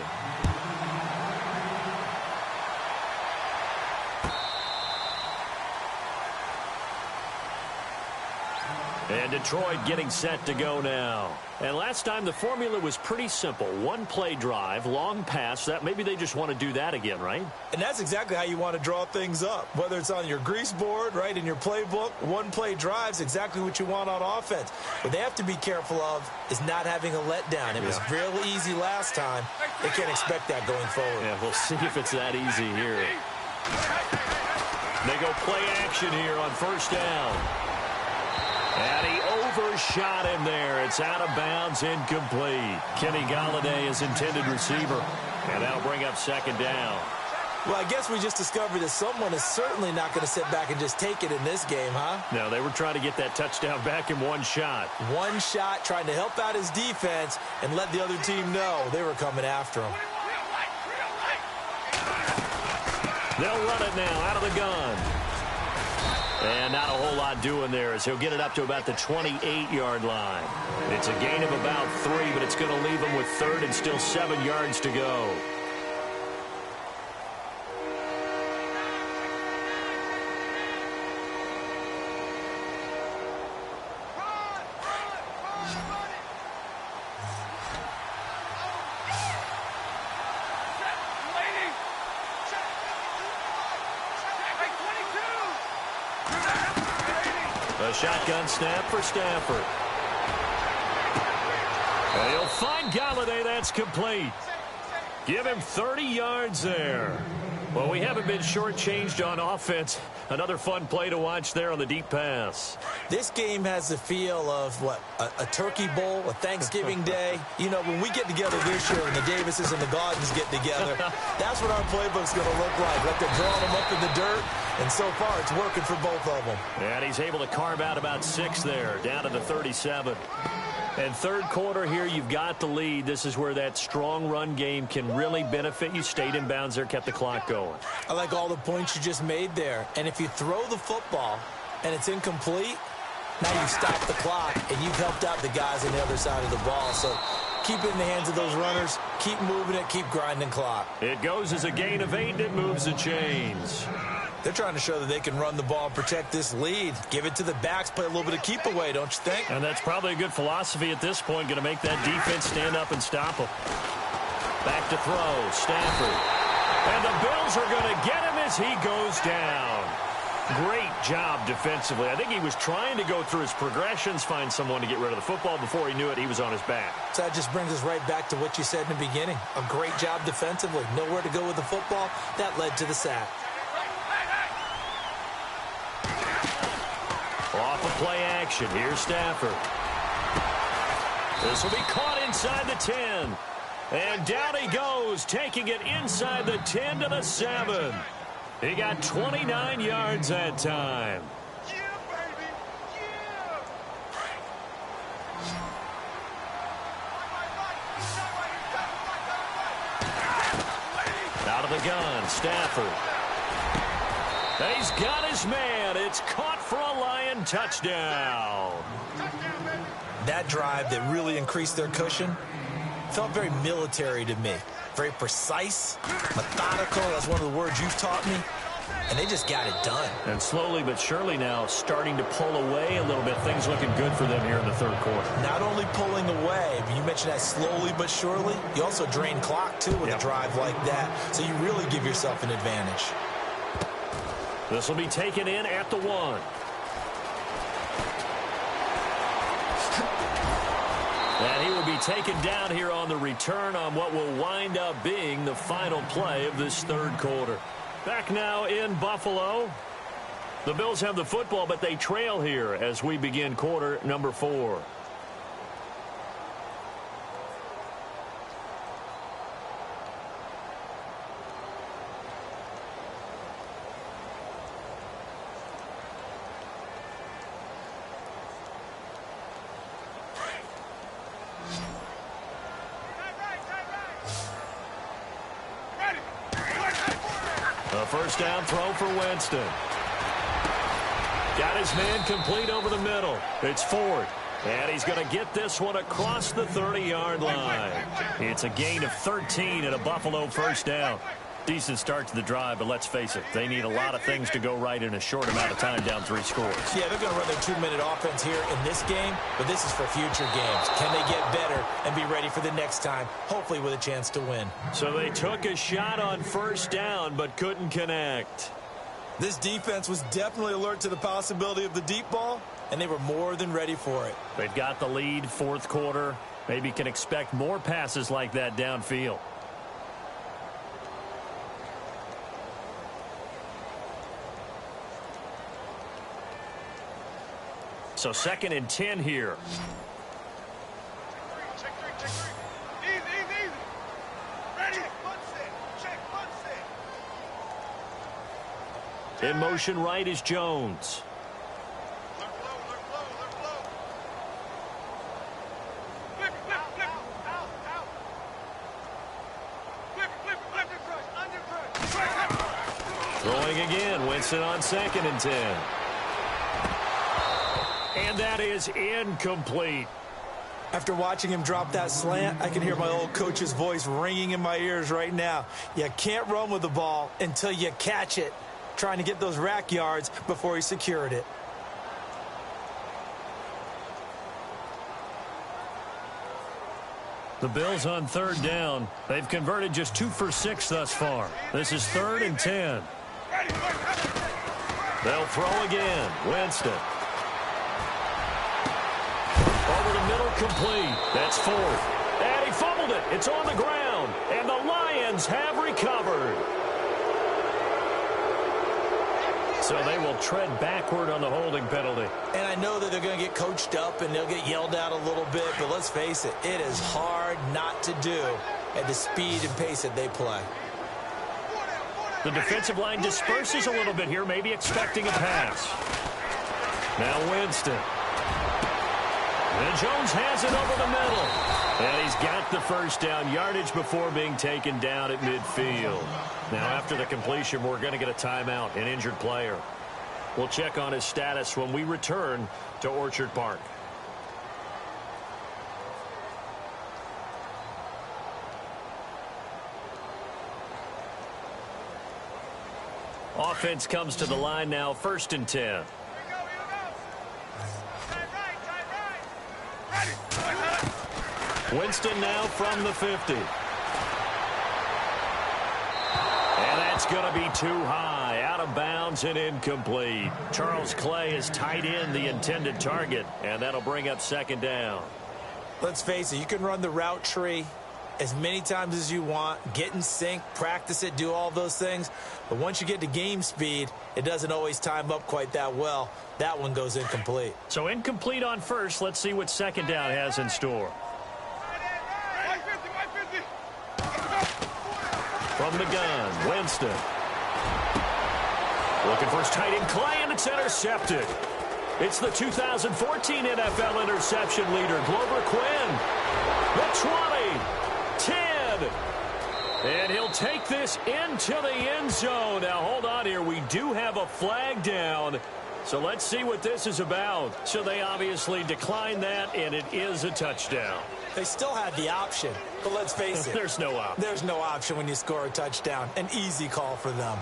And Detroit getting set to go now. And last time the formula was pretty simple. One play drive, long pass. That maybe they just want to do that again, right? And that's exactly how you want to draw things up. Whether it's on your grease board, right, in your playbook, one play drive's exactly what you want on offense. What they have to be careful of is not having a letdown. It was real easy last time. They can't expect that going forward. Yeah, we'll see if it's that easy here. They go play action here on first down. And he overshot him there. It's out of bounds, incomplete. Kenny Golladay is intended receiver. And that'll bring up second down. Well, I guess we just discovered that someone is certainly not going to sit back and just take it in this game, huh? No, they were trying to get that touchdown back in one shot. One shot, trying to help out his defense and let the other team know they were coming after him. They'll run it now out of the gun. And not a whole lot doing there as he'll get it up to about the 28-yard line. It's a gain of about 3, but it's going to leave him with third and still 7 yards to go. A shotgun snap for Stafford. And he'll find Golladay. That's complete. Give him 30 yards there. Well, we haven't been shortchanged on offense. Another fun play to watch there on the deep pass. This game has the feel of, what, a turkey bowl, a Thanksgiving day. You know, when we get together this year and the Davises and the Gardens get together, that's what our playbook's going to look like. Like they're drawing them up in the dirt, and so far it's working for both of them. And he's able to carve out about 6 there, down to the 37. And third quarter here, you've got the lead. This is where that strong run game can really benefit you. Stayed in bounds there, kept the clock going. I like all the points you just made there. And if you throw the football and it's incomplete, now you've stopped the clock and you've helped out the guys on the other side of the ball. So keep it in the hands of those runners. Keep moving it. Keep grinding clock. It goes as a gain of 8, and it moves the chains. They're trying to show that they can run the ball and protect this lead. Give it to the backs, play a little bit of keep away, don't you think? And that's probably a good philosophy at this point, going to make that defense stand up and stop them. Back to throw, Stafford. And the Bills are going to get him as he goes down. Great job defensively. I think he was trying to go through his progressions, find someone to get rid of the football. Before he knew it, he was on his back. So that just brings us right back to what you said in the beginning. A great job defensively. Nowhere to go with the football. That led to the sack. Off of play action. Here's Stafford. This will be caught inside the 10. And down he goes, taking it inside the 10 to the 7. He got 29 yards that time. Yeah, baby. Yeah. Out of the gun, Stafford. He's got his man. It's caught for a Lion touchdown. That drive that really increased their cushion felt very military to me. Very precise, methodical. That's one of the words you've taught me. And they just got it done. And slowly but surely now starting to pull away a little bit. Things looking good for them here in the third quarter. Not only pulling away, but you mentioned that slowly but surely. You also drain clock, too, with a drive like that. So you really give yourself an advantage. This will be taken in at the 1. And he will be taken down here on the return on what will wind up being the final play of this third quarter. Back now in Buffalo. The Bills have the football, but they trail here as we begin quarter number 4. First down throw for Winston. Got his man complete over the middle. It's Ford. And he's going to get this one across the 30-yard line. It's a gain of 13 and a Buffalo first down. Decent start to the drive, but let's face it, they need a lot of things to go right in a short amount of time, down 3 scores. Yeah, they're going to run their 2-minute offense here in this game, but this is for future games. Can they get better and be ready for the next time, hopefully with a chance to win? So they took a shot on first down, but couldn't connect. This defense was definitely alert to the possibility of the deep ball, and they were more than ready for it. They've got the lead, 4th quarter. Maybe can expect more passes like that downfield. So 2nd and 10 here. Check three. Easy. Ready. Check, one set. In motion right is Jones. Learn flow. Flip. Out. Flip. Throwing again. Winston on 2nd and 10. And that is incomplete. After watching him drop that slant, I can hear my old coach's voice ringing in my ears right now. You can't run with the ball until you catch it. Trying to get those rack yards before he secured it. The Bills on 3rd down. They've converted just 2 for 6 thus far. This is 3rd and 10. They'll throw again. Winston. Over the middle, complete. That's 4th. And he fumbled it. It's on the ground. And the Lions have recovered. So they will tread backward on the holding penalty. And I know that they're going to get coached up and they'll get yelled at a little bit, but let's face it, it is hard not to do at the speed and pace that they play. The defensive line disperses a little bit here, maybe expecting a pass. Now Winston. And Jones has it over the middle. And he's got the first down, yardage before being taken down at midfield. Now, after the completion, we're going to get a timeout, an injured player. We'll check on his status when we return to Orchard Park. Offense comes to the line now, 1st and 10. Winston now from the 50. And that's going to be too high, out of bounds and incomplete. Charles Clay is tight in the intended target, and that'll bring up 2nd down. Let's face it, you can run the route tree as many times as you want, get in sync, practice it, do all those things. But once you get to game speed, it doesn't always time up quite that well. That one goes incomplete. So incomplete on first. Let's see what 2nd down has in store. From the gun, Winston. Looking for his tight end, Clay, and it's intercepted. It's the 2014 NFL interception leader, Glover Quinn. The 20, 10. And he'll take this into the end zone. Now, hold on here. We do have a flag down. So let's see what this is about. So they obviously declined that, and it is a touchdown. They still had the option, but let's face it. There's no option. There's no option when you score a touchdown. An easy call for them.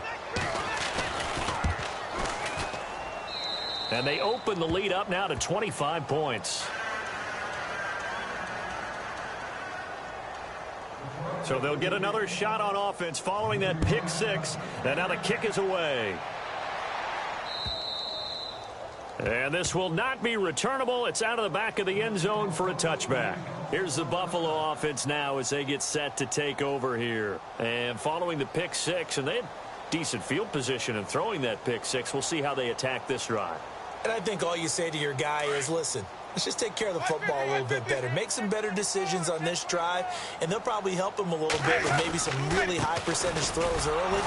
And they open the lead up now to 25 points. So they'll get another shot on offense following that pick 6. And now the kick is away. And this will not be returnable. It's out of the back of the end zone for a touchback. Here's the Buffalo offense now as they get set to take over here. And following the pick 6, and they had decent field position in throwing that pick 6. We'll see how they attack this drive. And I think all you say to your guy is, listen, let's just take care of the football a little bit better. Make some better decisions on this drive, and they'll probably help him a little bit with maybe some really high percentage throws early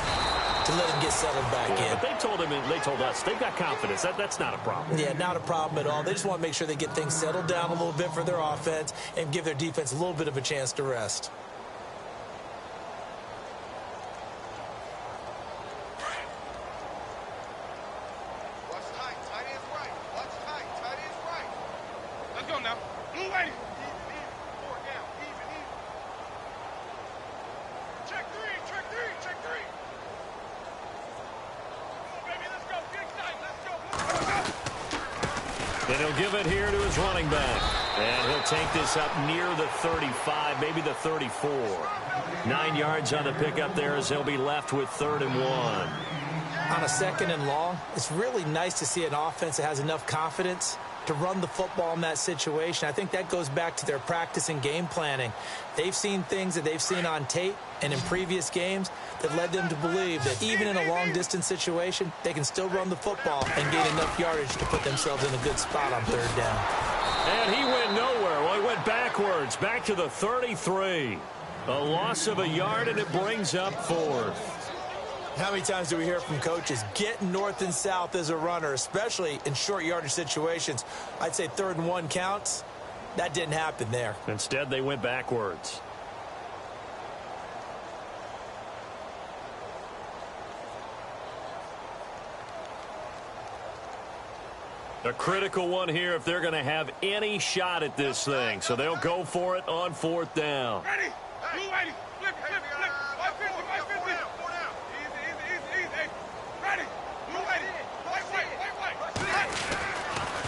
to let him get settled back in. But they told him, and they told us, they've got confidence. That's not a problem. Yeah, not a problem at all. They just want to make sure they get things settled down a little bit for their offense and give their defense a little bit of a chance to rest. Check three. And he'll give it here to his running back. And he'll take this up near the 35, maybe the 34. 9 yards on the pickup there as he'll be left with 3rd and 1. On a 2nd and long, it's really nice to see an offense that has enough confidence to run the football in that situation. I think that goes back to their practice and game planning. They've seen things that they've seen on tape and in previous games that led them to believe that even in a long-distance situation, they can still run the football and gain enough yardage to put themselves in a good spot on 3rd down. And he went nowhere. Well, he went backwards, back to the 33. A loss of a yard, and it brings up 4th. How many times do we hear from coaches, get north and south as a runner, especially in short yardage situations? I'd say 3rd and 1 counts. That didn't happen there. Instead, they went backwards. A critical one here if they're going to have any shot at this thing. So they'll go for it on 4th down. Ready? Blue ready. Flip, flip, flip. 550, 550. Easy. Ready? Blue ready. White.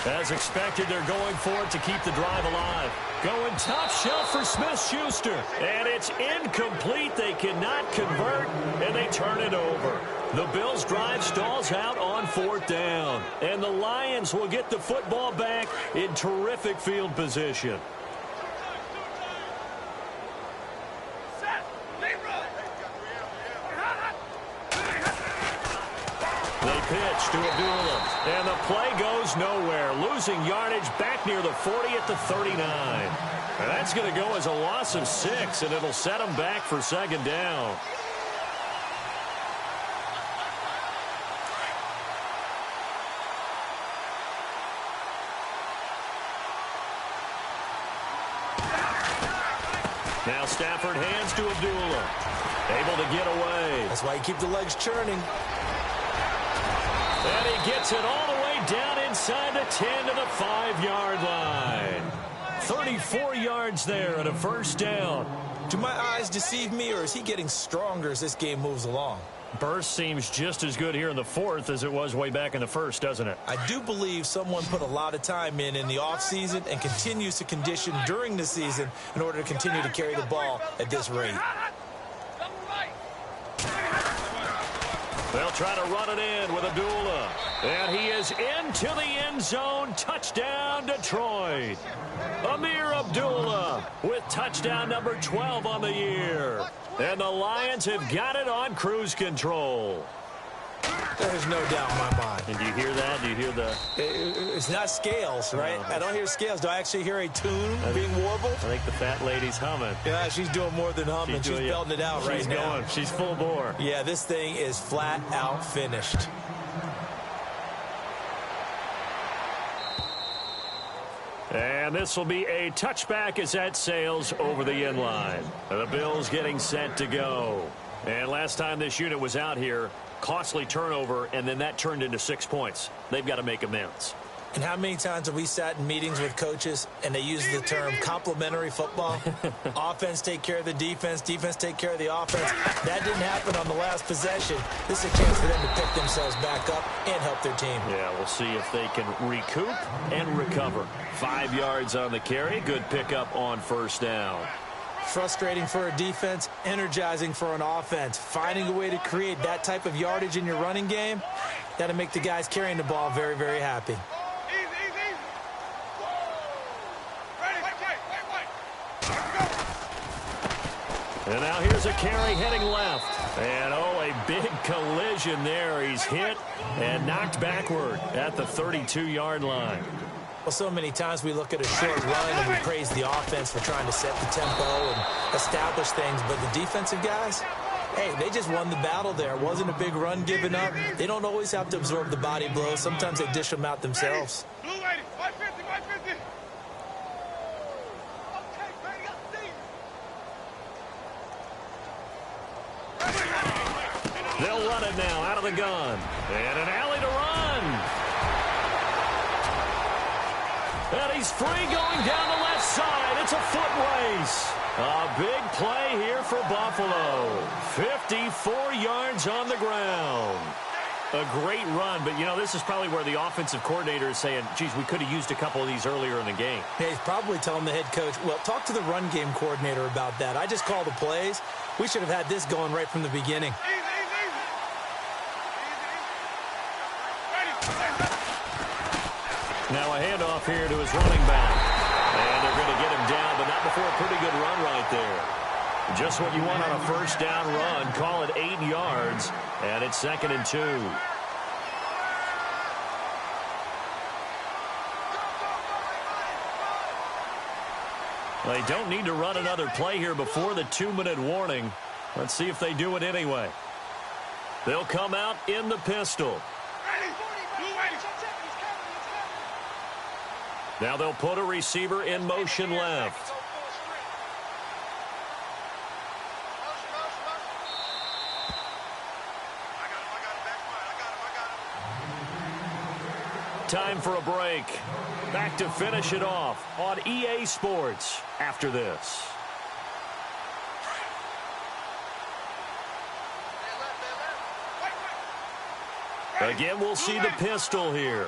As expected, they're going for it to keep the drive alive. Going top shelf for Smith-Schuster. And it's incomplete. They cannot convert, and they turn it over. The Bills' drive stalls out on 4th down. And the Lions will get the football back in terrific field position. They pitch to Abdullah. And the play goes nowhere. Losing yardage back near the 40 at the 39. And that's going to go as a loss of 6, and it'll set them back for 2nd down. Now Stafford hands to Abdullah. Able to get away. That's why you keep the legs churning. And he gets it all the way down inside the 10 to the 5-yard line. 34 yards there at a 1st down. Do my eyes deceive me, or is he getting stronger as this game moves along? Burst seems just as good here in the 4th as it was way back in the 1st, doesn't it? I do believe someone put a lot of time in the offseason and continues to condition during the season in order to continue to carry the ball at this rate. They'll try to run it in with Abdullah. And he is into the end zone. Touchdown, Detroit. Amir Abdullah with touchdown number 12 on the year. And the Lions have got it on cruise control. There's no doubt in my mind. And do you hear that? Do you hear the... It's not scales, right? I don't hear scales. Do I actually hear a tune being warbled? I think the fat lady's humming. Yeah, she's doing more than humming. She's belting it out right now. She's going. She's full bore. Yeah, this thing is flat out finished. And this will be a touchback as that sails over the end line. The Bills getting set to go. And last time this unit was out here, costly turnover, and then that turned into 6 points. They've got to make amends. And how many times have we sat in meetings with coaches and they use the term complementary football? Offense take care of the defense, defense take care of the offense. That didn't happen on the last possession. This is a chance for them to pick themselves back up and help their team. Yeah, we'll see if they can recoup and recover. 5 yards on the carry. Good pickup on 1st down. Frustrating for a defense, energizing for an offense. Finding a way to create that type of yardage in your running game, that'll make the guys carrying the ball very, very happy. And now here's a carry heading left. And, oh, a big collision there. He's hit and knocked backward at the 32-yard line. Well, so many times we look at a short run and we praise the offense for trying to set the tempo and establish things. But the defensive guys, hey, they just won the battle there. It wasn't a big run given up. They don't always have to absorb the body blows. Sometimes they dish them out themselves. Blue lady, 550, 550. They'll run it now out of the gun. And an alley to run. And he's free going down the left side. It's a foot race. A big play here for Buffalo. 54 yards on the ground. A great run, but, you know, this is probably where the offensive coordinator is saying, geez, we could have used a couple of these earlier in the game. Yeah, he's probably telling the head coach, well, talk to the run game coordinator about that. I just call the plays. We should have had this going right from the beginning. Now a handoff here to his running back. And they're going to get him down, but not before a pretty good run right there. Just what you want on a first down run. Call it 8 yards, and it's 2nd and 2. They don't need to run another play here before the 2-minute warning. Let's see if they do it anyway. They'll come out in the pistol. Now they'll put a receiver in motion left. Time for a break. Back to finish it off on EA Sports after this. Again, we'll see the pistol here.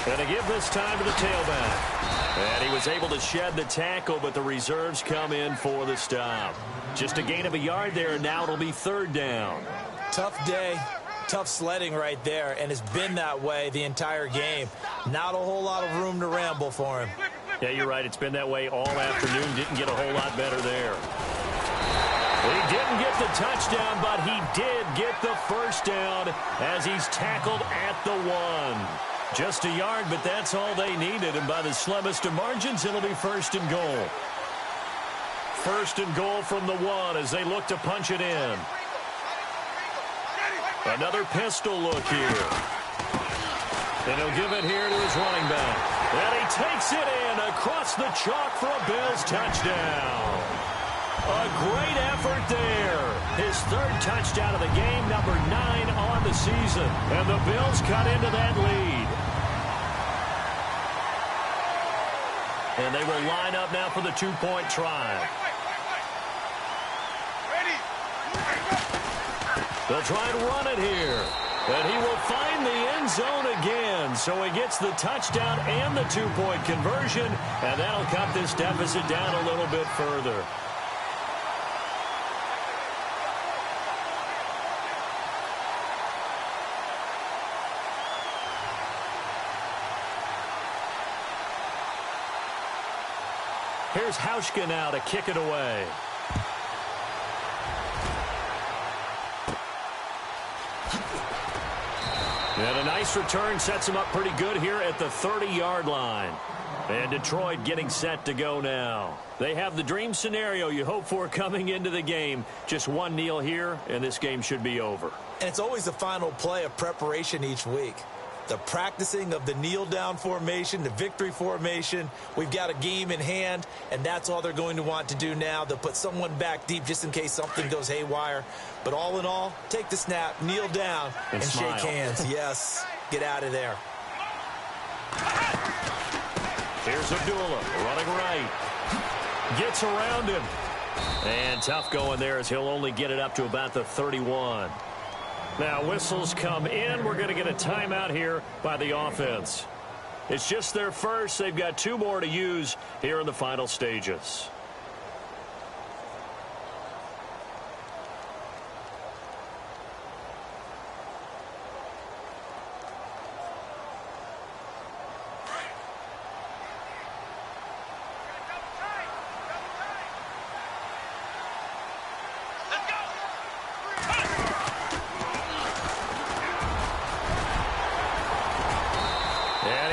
And again this time to the tailback. And he was able to shed the tackle, but the reserves come in for the stop. Just a gain of a yard there, and now it'll be 3rd down. Tough day. Tough sledding right there, and it's been that way the entire game. Not a whole lot of room to ramble for him. Yeah, you're right. It's been that way all afternoon. Didn't get a whole lot better there. He didn't get the touchdown, but he did get the first down as he's tackled at the 1. Just a yard, but that's all they needed, and by the slimmest of margins, it'll be 1st and goal. 1st and goal from the 1 as they look to punch it in. Another pistol look here. And he'll give it here to his running back. And he takes it in across the chalk for a Bills touchdown. A great effort there. His 3rd touchdown of the game, number 9 on the season. And the Bills cut into that lead. And they will line up now for the 2-point try. They'll try and run it here. And he will find the end zone again. So he gets the touchdown and the 2-point conversion. And that'll cut this deficit down a little bit further. Here's Hauschka now to kick it away. And a nice return sets him up pretty good here at the 30-yard line. And Detroit getting set to go now. They have the dream scenario you hope for coming into the game. Just one kneel here, and this game should be over. And it's always the final play of preparation each week. The practicing of the kneel-down formation, the victory formation. We've got a game in hand, and that's all they're going to want to do now. They'll put someone back deep just in case something goes haywire. But all in all, take the snap, kneel down, and shake hands. Yes, get out of there. Here's Abdullah running right. Gets around him. And tough going there as he'll only get it up to about the 31. Now whistles come in. We're going to get a timeout here by the offense. It's just their first. They've got 2 more to use here in the final stages.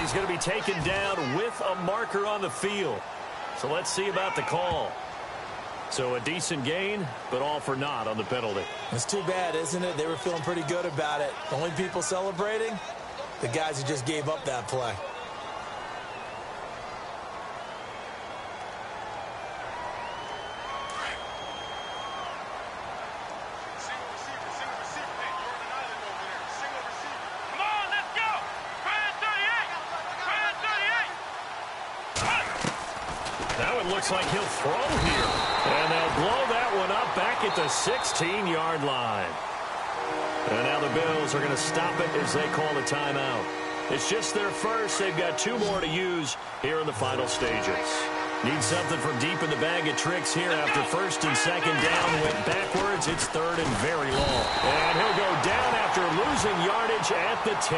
He's going to be taken down with a marker on the field. So let's see about the call. So a decent gain, but all for naught on the penalty. It's too bad, isn't it? They were feeling pretty good about it. The only people celebrating, the guys who just gave up that play. Looks like he'll throw here. And they'll blow that one up back at the 16-yard line. And now the Bills are going to stop it as they call a timeout. It's just their first. They've got 2 more to use here in the final stages. Need something from deep in the bag of tricks here after first and second down. Went backwards. It's third and very long. And he'll go down after losing yardage at the 10.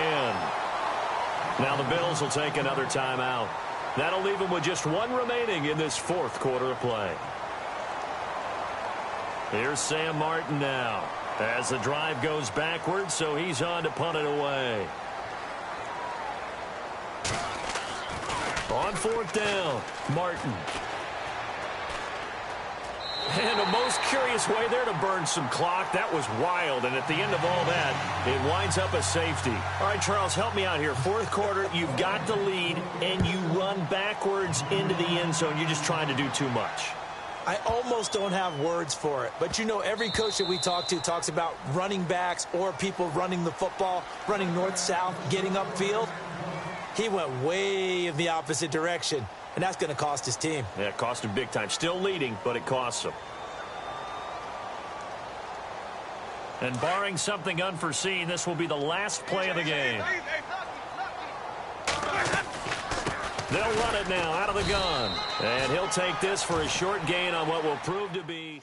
Now the Bills will take another timeout. That'll leave them with just 1 remaining in this 4th quarter of play. Here's Sam Martin now as the drive goes backwards, so he's on to punt it away. On 4th down, Martin. And a most curious way there to burn some clock. That was wild, and at the end of all that, it winds up a safety. All right, Charles, help me out here. 4th quarter, you've got the lead, and you run backwards into the end zone. You're just trying to do too much. I almost don't have words for it. But, you know, every coach that we talk to talks about running backs or people running the football, running north-south, getting upfield. He went way in the opposite direction, and that's going to cost his team. Yeah, it cost him big time. Still leading, but it costs him. And barring something unforeseen, this will be the last play of the game. They'll run it now out of the gun. And he'll take this for a short gain on what will prove to be